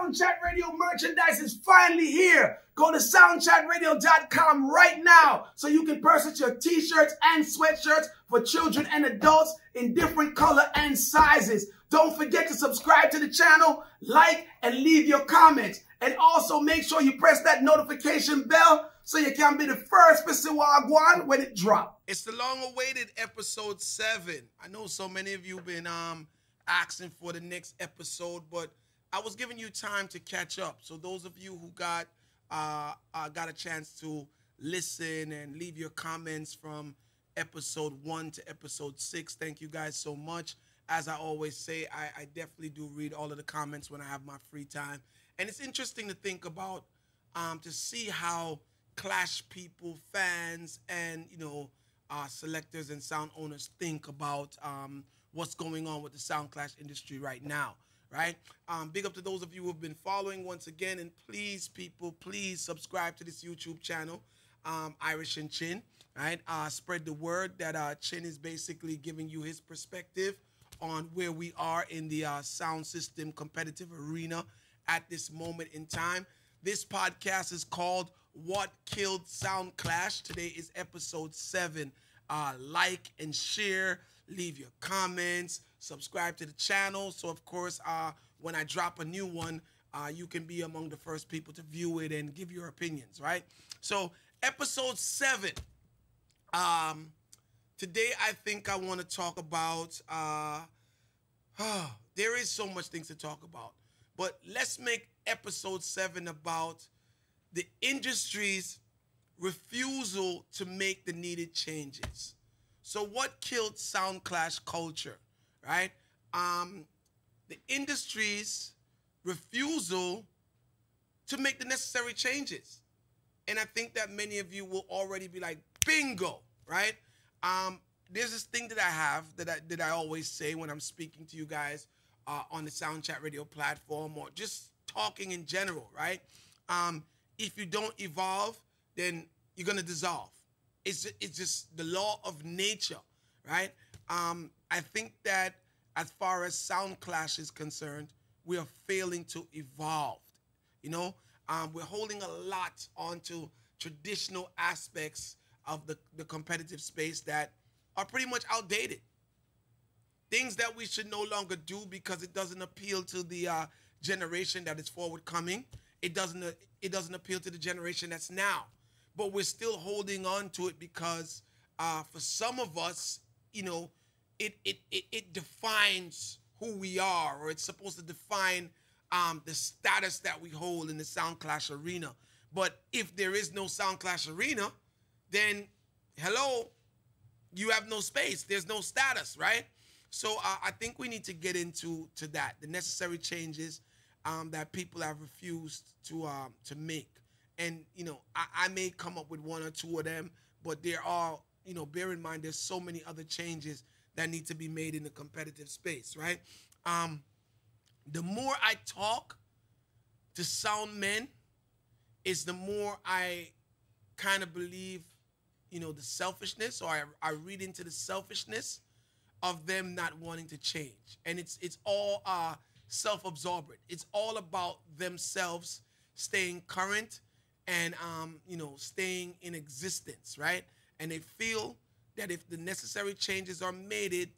Soundchat Radio merchandise is finally here. Go to soundchatradio.com right now so you can purchase your t-shirts and sweatshirts for children and adults in different color and sizes. Don't forget to subscribe to the channel, like, and leave your comments. And also make sure you press that notification bell so you can be the first for Siwagwan when it drops. It's the long-awaited episode 7. I know so many of you have been asking for the next episode, but I was giving you time to catch up. So those of you who got a chance to listen and leave your comments from episode 1 to episode 6, thank you guys so much. As I always say, I definitely do read all of the comments when I have my free time. And it's interesting to think about, to see how Clash people, fans, and, selectors and sound owners think about what's going on with the Sound Clash industry right now, right? Big up to those of you who have been following once again, and please, people, please subscribe to this YouTube channel, Irish and Chin, right? Spread the word that Chin is basically giving you his perspective on where we are in the sound system competitive arena at this moment in time. This podcast is called What Killed Sound Clash. Today is episode 7. Like and share, leave your comments, subscribe to the channel. So, of course, when I drop a new one, you can be among the first people to view it and give your opinions, right? So, episode 7. Today, I think I want to talk about, there is so much things to talk about, but let's make episode 7 about the industry's refusal to make the needed changes. So what killed Sound Clash culture, right? The industry's refusal to make the necessary changes. And I think that many of you will already be like, bingo, right? There's this thing that I have that I always say when I'm speaking to you guys on the Soundchat Radio platform or just talking in general, right? If you don't evolve, then you're going to dissolve. It's just the law of nature, right? I think that as far as Sound Clash is concerned, we are failing to evolve. We're holding a lot onto traditional aspects of the competitive space that are pretty much outdated. Things that we should no longer do because it doesn't appeal to the generation that is forward coming. It doesn't appeal to the generation that's now. But we're still holding on to it because for some of us, it defines who we are, or it's supposed to define the status that we hold in the Sound Clash arena. But if there is no Sound Clash arena, then hello, you have no space. There's no status, right? So I think we need to get into that, the necessary changes that people have refused to make. And, I may come up with 1 or 2 of them, but there are, bear in mind, there's so many other changes that need to be made in the competitive space, right? The more I talk to sound men is the more I kind of believe, the selfishness, or I read into the selfishness of them not wanting to change. And it's all self-absorbent. It's all about themselves staying current and, staying in existence, right? And they feel that if the necessary changes are made,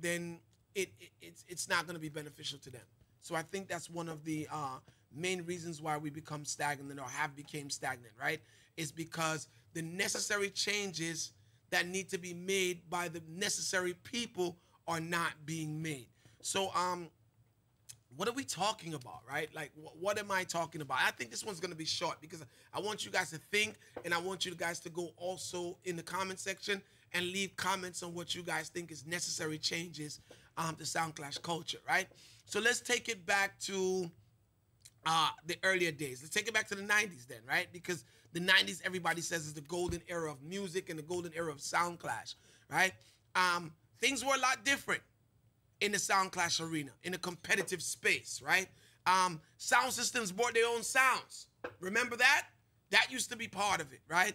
then it's not going to be beneficial to them. So I think that's one of the main reasons why we become stagnant or have become stagnant, right? Is because the necessary changes that need to be made by the necessary people are not being made. So, what are we talking about, right? Like, what am I talking about? I think this one's going to be short because I want you guys to think, and I want you guys to go also in the comment section and leave comments on what you guys think is necessary changes to Sound Clash culture, right? So let's take it back to the earlier days. Let's take it back to the 90s then, right? Because the 90s, everybody says, is the golden era of music and the golden era of Sound Clash, right? Things were a lot different in the Sound Clash arena, in a competitive space, right? Sound systems brought their own sounds. Remember that? That used to be part of it, right?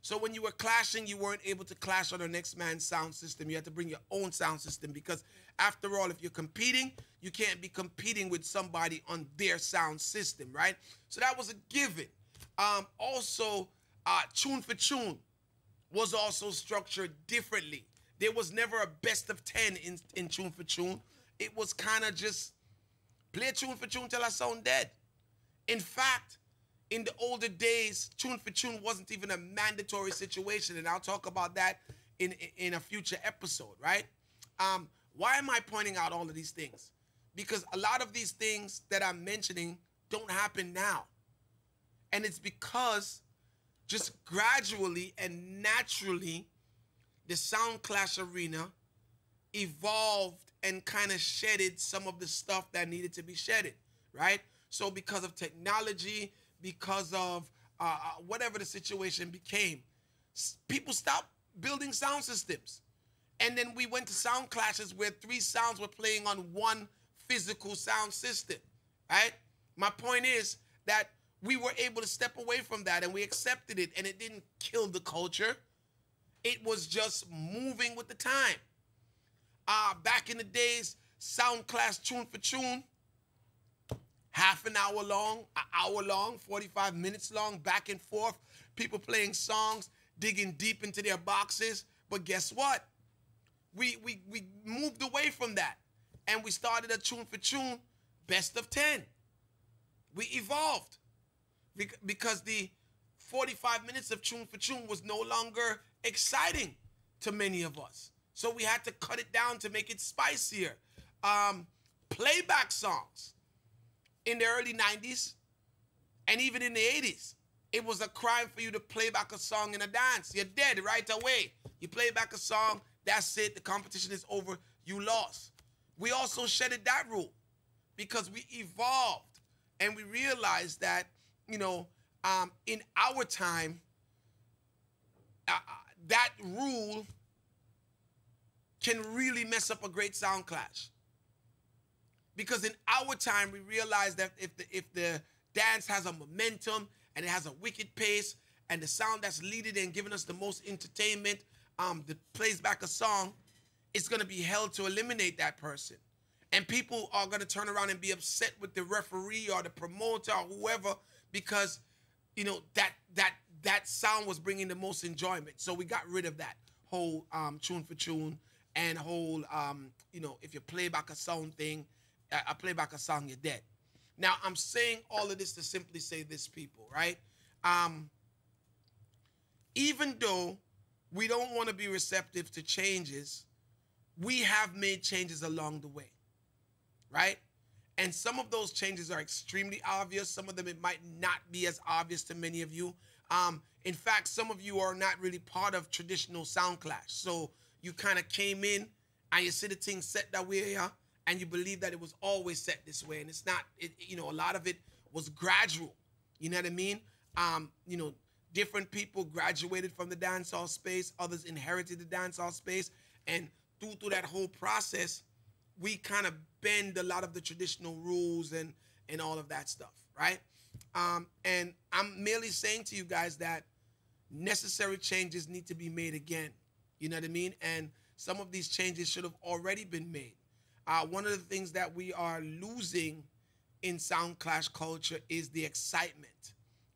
So when you were clashing, you weren't able to clash on the next man's sound system. You had to bring your own sound system because, after all, if you're competing, you can't be competing with somebody on their sound system, right? So that was a given. Also, tune for tune was also structured differently. There was never a best of 10 in tune for tune. It was kind of just play tune for tune till I sound dead. In fact, in the older days, tune for tune wasn't even a mandatory situation, and I'll talk about that in a future episode, right? Why am I pointing out all of these things? Because a lot of these things that I'm mentioning don't happen now. And it's because just gradually and naturally, the Sound Clash arena evolved and kind of shedded some of the stuff that needed to be shedded, right? So because of technology, because of whatever the situation became, people stopped building sound systems. And then we went to sound clashes where 3 sounds were playing on one physical sound system, right? My point is that we were able to step away from that and we accepted it, and it didn't kill the culture. It was just moving with the time. Back in the days, sound clash tune for tune, half an hour long, an hour long, 45 minutes long, back and forth, people playing songs, digging deep into their boxes. But guess what? We moved away from that, and we started a tune for tune best of 10. We evolved because the 45 minutes of tune for tune was no longer exciting to many of us. So we had to cut it down to make it spicier. Playback songs in the early 90s and even in the 80s, it was a crime for you to play back a song in a dance. You're dead right away. You play back a song, that's it. The competition is over. You lost. We also shedded that rule because we evolved and we realized that, you know, in our time, that rule can really mess up a great sound clash. Because in our time, we realized that if the dance has a momentum and it has a wicked pace and the sound that's leading and giving us the most entertainment that plays back a song, it's going to be held to eliminate that person. And people are going to turn around and be upset with the referee or the promoter or whoever because, you know, that sound was bringing the most enjoyment. So we got rid of that whole tune for tune and whole, you know, if you play back a sound thing, I play back a song, you're dead. Now, I'm saying all of this to simply say this, people, right? Even though we don't want to be receptive to changes, we have made changes along the way, right? And some of those changes are extremely obvious. Some of them, it might not be as obvious to many of you. In fact, some of you are not really part of traditional sound clash. So you kind of came in and you see the thing set that way here, and you believe that it was always set this way. And it's not, you know, a lot of it was gradual. You know what I mean? You know, different people graduated from the dancehall space. Others inherited the dancehall space. And through that whole process, we kind of bend a lot of the traditional rules and all of that stuff, right? And I'm merely saying to you guys that necessary changes need to be made again. You know what I mean? And some of these changes should have already been made. One of the things that we are losing in sound clash culture is the excitement.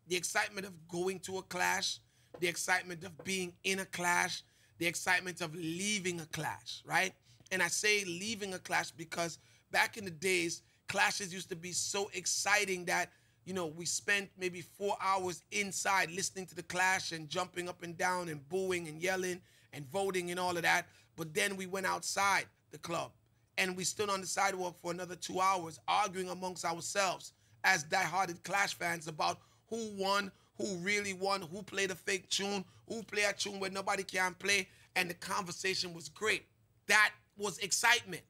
The excitement of going to a clash, the excitement of being in a clash, the excitement of leaving a clash, right? And I say leaving a clash because back in the days, clashes used to be so exciting that, you know, we spent maybe 4 hours inside listening to the clash and jumping up and down and booing and yelling and voting and all of that. But then we went outside the club and we stood on the sidewalk for another 2 hours arguing amongst ourselves as dieharded clash fans about who won, who really won, who played a fake tune, who played a tune where nobody can play, and the conversation was great. That was excitement.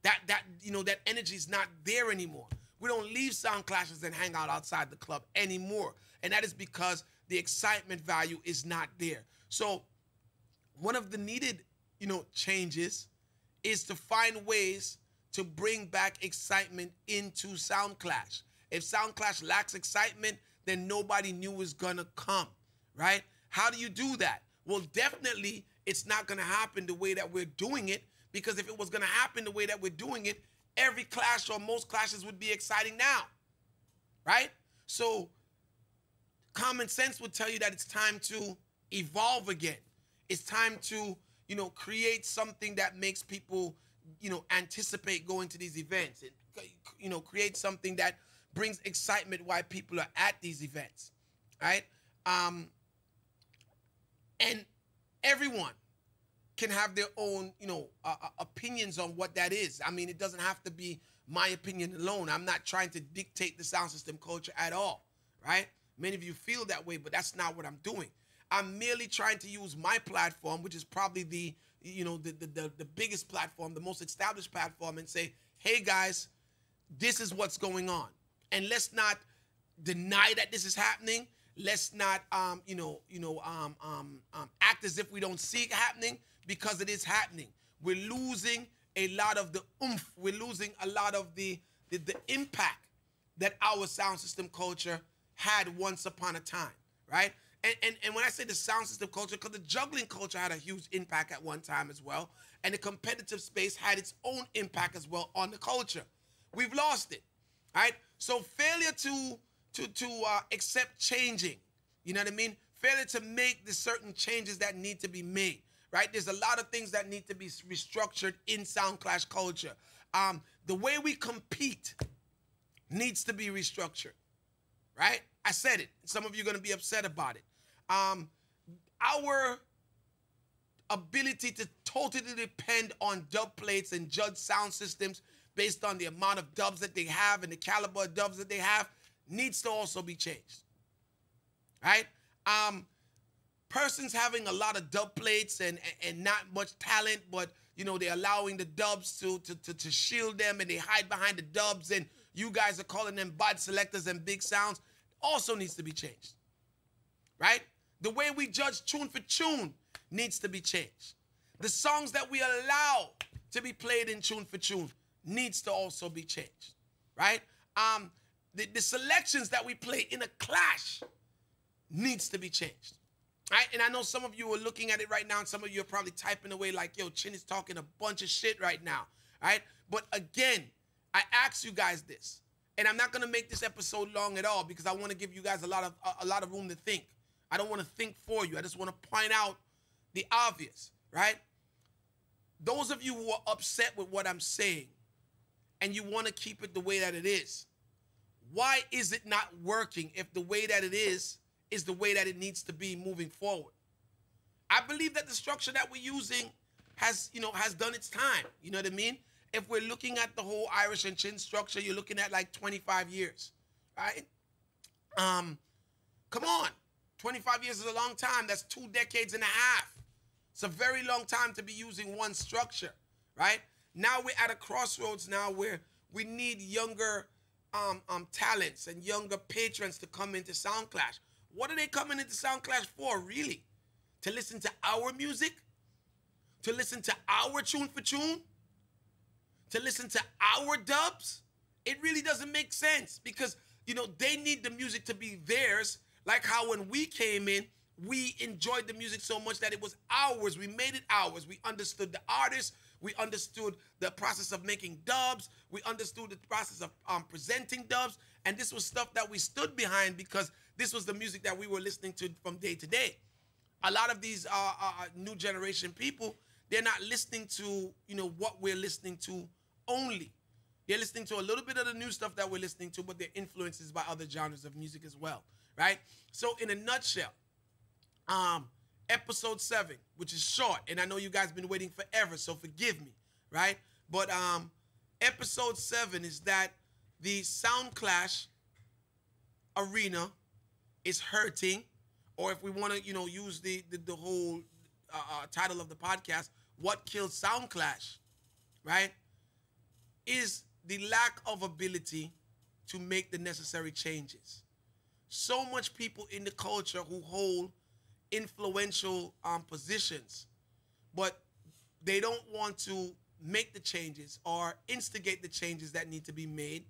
That you know, that energy is not there anymore. We don't leave sound clashes and hang out outside the club anymore. And that is because the excitement value is not there. So one of the needed, you know, changes is to find ways to bring back excitement into sound clash. If sound clash lacks excitement, then nobody new is gonna come, right? How do you do that? Well, definitely it's not going to happen the way that we're doing it, because if it was going to happen the way that we're doing it, every clash or most clashes would be exciting now, right? So common sense would tell you that it's time to evolve again. It's time to, create something that makes people, anticipate going to these events, and, create something that brings excitement why people are at these events, right? And everyone can have their own, opinions on what that is. I mean, it doesn't have to be my opinion alone. I'm not trying to dictate the sound system culture at all, right? Many of you feel that way, but that's not what I'm doing. I'm merely trying to use my platform, which is probably the biggest platform, the most established platform, and say, hey guys, this is what's going on. And let's not deny that this is happening. Let's not, act as if we don't see it happening, because it is happening. We're losing a lot of the oomph. We're losing a lot of the impact that our sound system culture had once upon a time, right? And when I say the sound system culture, because the juggling culture had a huge impact at one time as well, and the competitive space had its own impact as well on the culture. We've lost it, right? So failure to accept changing, you know what I mean? Failure to make the certain changes that need to be made, right? There's a lot of things that need to be restructured in sound clash culture. The way we compete needs to be restructured, right? I said it. Some of you are going to be upset about it. Our ability to totally depend on dub plates and judge sound systems based on the amount of dubs that they have and the caliber of dubs that they have needs to also be changed, right? Persons having a lot of dub plates and not much talent, but they're allowing the dubs to shield them, and they hide behind the dubs, and you guys are calling them bad selectors and big sounds, also needs to be changed, right? The way we judge tune for tune needs to be changed. The songs that we allow to be played in tune for tune needs to also be changed, right? The selections that we play in a clash needs to be changed, right? And I know some of you are looking at it right now, and some of you are probably typing away like, yo, Chin is talking a bunch of shit right now, right? But again, I ask you guys this, and I'm not going to make this episode long at all, because I want to give you guys a lot of room to think. I don't want to think for you. I just want to point out the obvious, right? Those of you who are upset with what I'm saying and you want to keep it the way that it is, why is it not working if the way that it is the way that it needs to be moving forward? I believe that the structure that we're using has done its time. You know what I mean? If we're looking at the whole Irish and Chin structure, you're looking at like 25 years, right? Come on. 25 years is a long time. That's 2 decades and a half. It's a very long time to be using one structure, right? Now we're at a crossroads now where we need younger talents and younger patrons to come into Sound Clash. What are they coming into Sound Clash for, really? To listen to our music? To listen to our tune for tune? To listen to our dubs? It really doesn't make sense, because, they need the music to be theirs. Like how when we came in, we enjoyed the music so much that it was ours. We made it ours. We understood the artists. We understood the process of making dubs. We understood the process of presenting dubs. And this was stuff that we stood behind, because this was the music that we were listening to from day to day. A lot of these new generation people, they're not listening to, what we're listening to only. They're listening to a little bit of the new stuff that we're listening to, but they're influences by other genres of music as well, right? So in a nutshell, episode 7, which is short, and I know you guys been waiting forever, so forgive me, right? But episode 7 is that the Sound Clash arena is hurting, or if we want to, use the whole title of the podcast, what kills Sound Clash, right, is the lack of ability to make the necessary changes. So much people in the culture who hold influential positions, but they don't want to make the changes or instigate the changes that need to be made,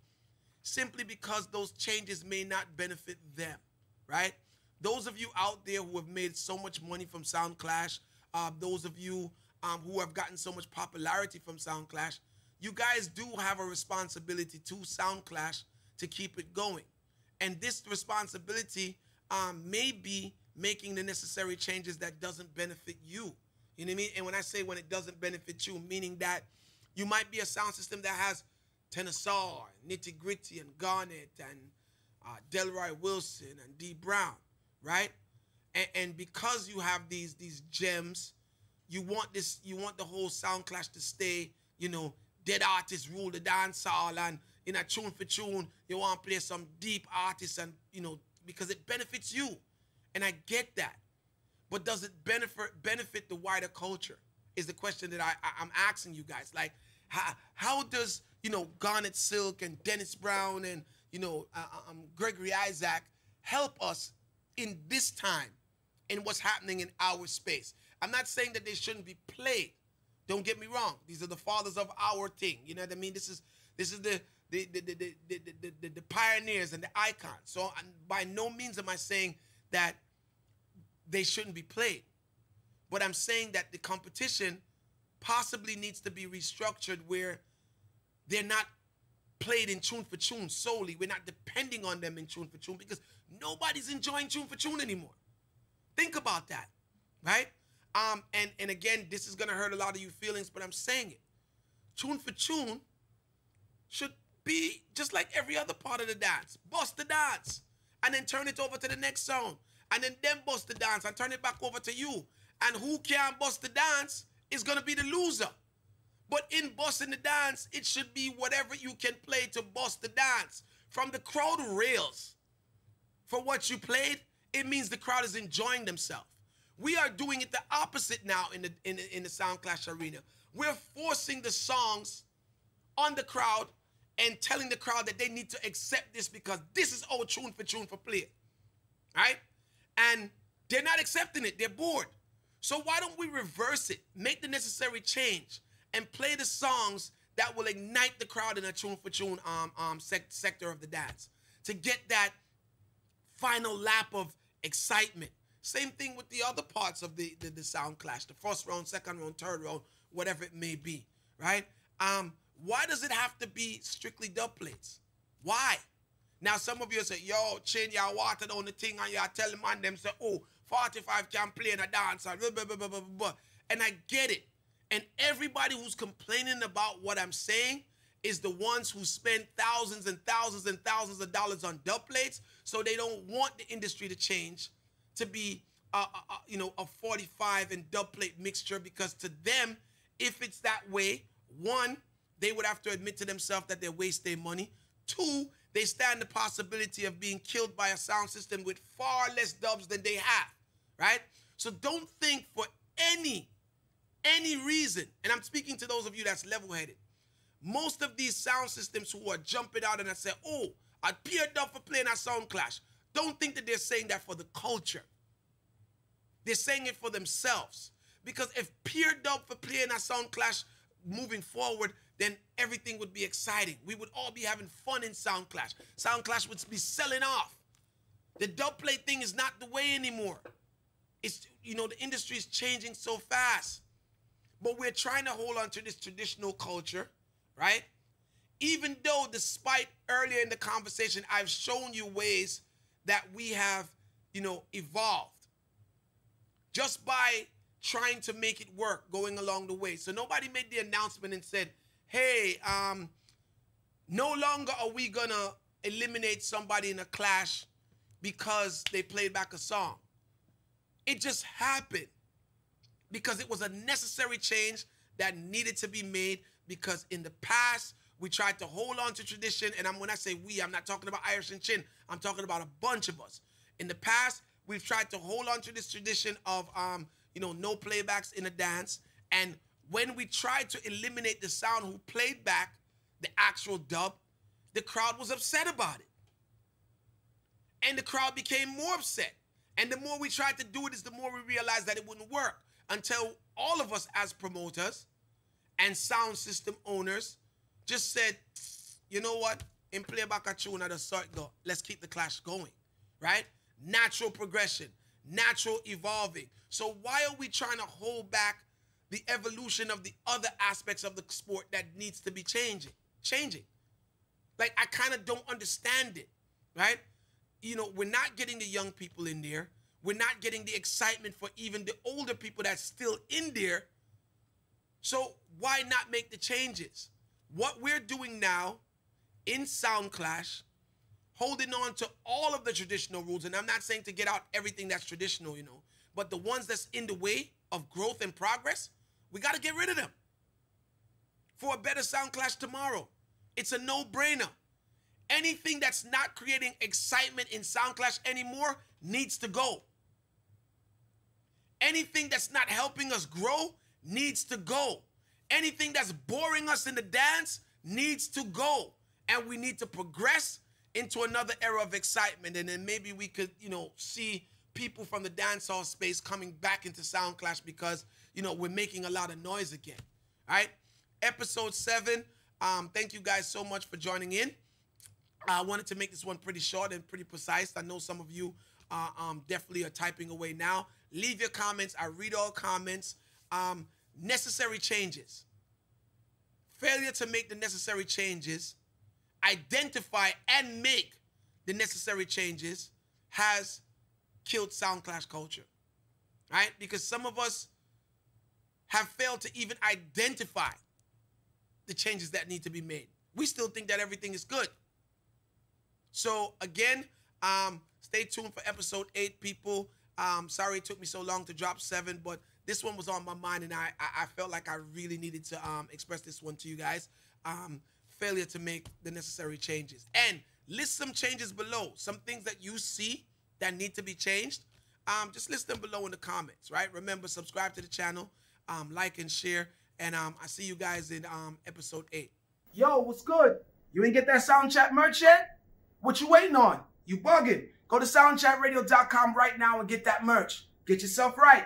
simply because those changes may not benefit them, right? those of you out there who have made so much money from Sound Clash, those of you who have gotten so much popularity from Sound Clash, you guys do have a responsibility to Sound Clash to keep it going. And this responsibility may be making the necessary changes that doesn't benefit you. You know what I mean? And when I say when it doesn't benefit you, meaning that you might be a sound system that has Tennessee, Nitty Gritty, and Garnet, and Delroy Wilson, and D Brown, right? And because you have these gems, you want the whole Sound Clash to stay, you know, dead artists rule the dance hall, and in a tune for tune, you want to play some deep artists, and, you know, because it benefits you. And I get that. But does it benefit the wider culture is the question that I'm asking you guys. Like, how does, you know, Garnet Silk and Dennis Brown and, you know, Gregory Isaac help us in this time in what's happening in our space? I'm not saying that they shouldn't be played. Don't get me wrong. These are the fathers of our thing. You know what I mean? This is the pioneers and the icons. So by no means am I saying that they shouldn't be played. But I'm saying that the competition possibly needs to be restructured where they're not played in tune for tune solely. We're not depending on them in tune for tune because nobody's enjoying tune for tune anymore. Think about that, right? And again, this is going to hurt a lot of you feelings, but I'm saying it. Tune for tune should be just like every other part of the dance. Bust the dance and then turn it over to the next song. And then them bust the dance and turn it back over to you. And who can't bust the dance is going to be the loser. But in busting the dance, it should be whatever you can play to bust the dance. From the crowd rails for what you played, it means the crowd is enjoying themselves. We are doing it the opposite now in the Sound Clash arena. We're forcing the songs on the crowd and telling the crowd that they need to accept this because this is our tune for play. Right? And they're not accepting it. They're bored. So why don't we reverse it, make the necessary change, and play the songs that will ignite the crowd in a tune for tune sector of the dance to get that final lap of excitement. Same thing with the other parts of the Sound Clash, the first round, second round, third round, whatever it may be, right? Why does it have to be strictly dub plates? Why? Now, some of you say, yo, change your water down the thing and you tell them and them say, oh, 45 can play in a dance. And I get it. And everybody who's complaining about what I'm saying is the ones who spend thousands and thousands and thousands of dollars on dub plates, so they don't want the industry to change to be, you know, a 45 and dub plate mixture, because to them, if it's that way, one, they would have to admit to themselves that they waste their money. Two, they stand the possibility of being killed by a sound system with far less dubs than they have, right? So don't think for any reason, and I'm speaking to those of you that's level-headed, most of these sound systems who are jumping out and I say, oh, I'd pay a dub for playing a Sound Clash, don't think that they're saying that for the culture. They're saying it for themselves. Because if peer dub for playing a Sound Clash moving forward, then everything would be exciting. We would all be having fun in Sound Clash. Sound Clash would be selling off. The dub plate thing is not the way anymore. It's, you know, the industry is changing so fast. But we're trying to hold on to this traditional culture, right? Even though, despite earlier in the conversation, I've shown you ways that we have, you know, evolved just by trying to make it work going along the way. So nobody made the announcement and said, hey, no longer are we gonna eliminate somebody in a clash because they played back a song. It just happened because it was a necessary change that needed to be made, because in the past, we tried to hold on to tradition. And when I say we, I'm not talking about Irish and Chin. I'm talking about a bunch of us. In the past, we've tried to hold on to this tradition of, you know, no playbacks in a dance. And when we tried to eliminate the sound who played back the actual dub, the crowd was upset about it. And the crowd became more upset. And the more we tried to do it, is the more we realized that it wouldn't work, until all of us as promoters and sound system owners just said, you know what? In playback a tune at a sort go, let's keep the clash going, right? natural progression, natural evolving. So why are we trying to hold back the evolution of the other aspects of the sport that needs to be changing? Like, I kind of don't understand it, right? You know, we're not getting the young people in there. We're not getting the excitement for even the older people that's still in there. So why not make the changes? What we're doing now in Sound Clash, holding on to all of the traditional rules, and I'm not saying to get out everything that's traditional, you know, but the ones that's in the way of growth and progress, we got to get rid of them for a better Sound Clash tomorrow. It's a no-brainer. Anything that's not creating excitement in Sound Clash anymore needs to go. Anything that's not helping us grow needs to go. Anything that's boring us in the dance needs to go. And we need to progress into another era of excitement. And then maybe we could, you know, see people from the dancehall space coming back into Sound Clash because, you know, we're making a lot of noise again. All right? Episode 7. Thank you guys so much for joining in. I wanted to make this one pretty short and pretty precise. I know some of you definitely are typing away now. Leave your comments. I read all comments. Necessary changes. Failure to make the necessary changes, identify and make the necessary changes has killed Sound Clash culture, right? Because some of us have failed to even identify the changes that need to be made. We still think that everything is good. So again, stay tuned for episode 8, people. Sorry it took me so long to drop 7, but this one was on my mind, and I felt like I really needed to express this one to you guys. Failure to make the necessary changes. And list some changes below. Some things that you see that need to be changed. Just list them below in the comments, right? Remember, subscribe to the channel, like and share, and I see you guys in episode 8. Yo, what's good? You ain't get that Sound Chat merch yet? What you waiting on? You bugging. Go to soundchatradio.com right now and get that merch. Get yourself right.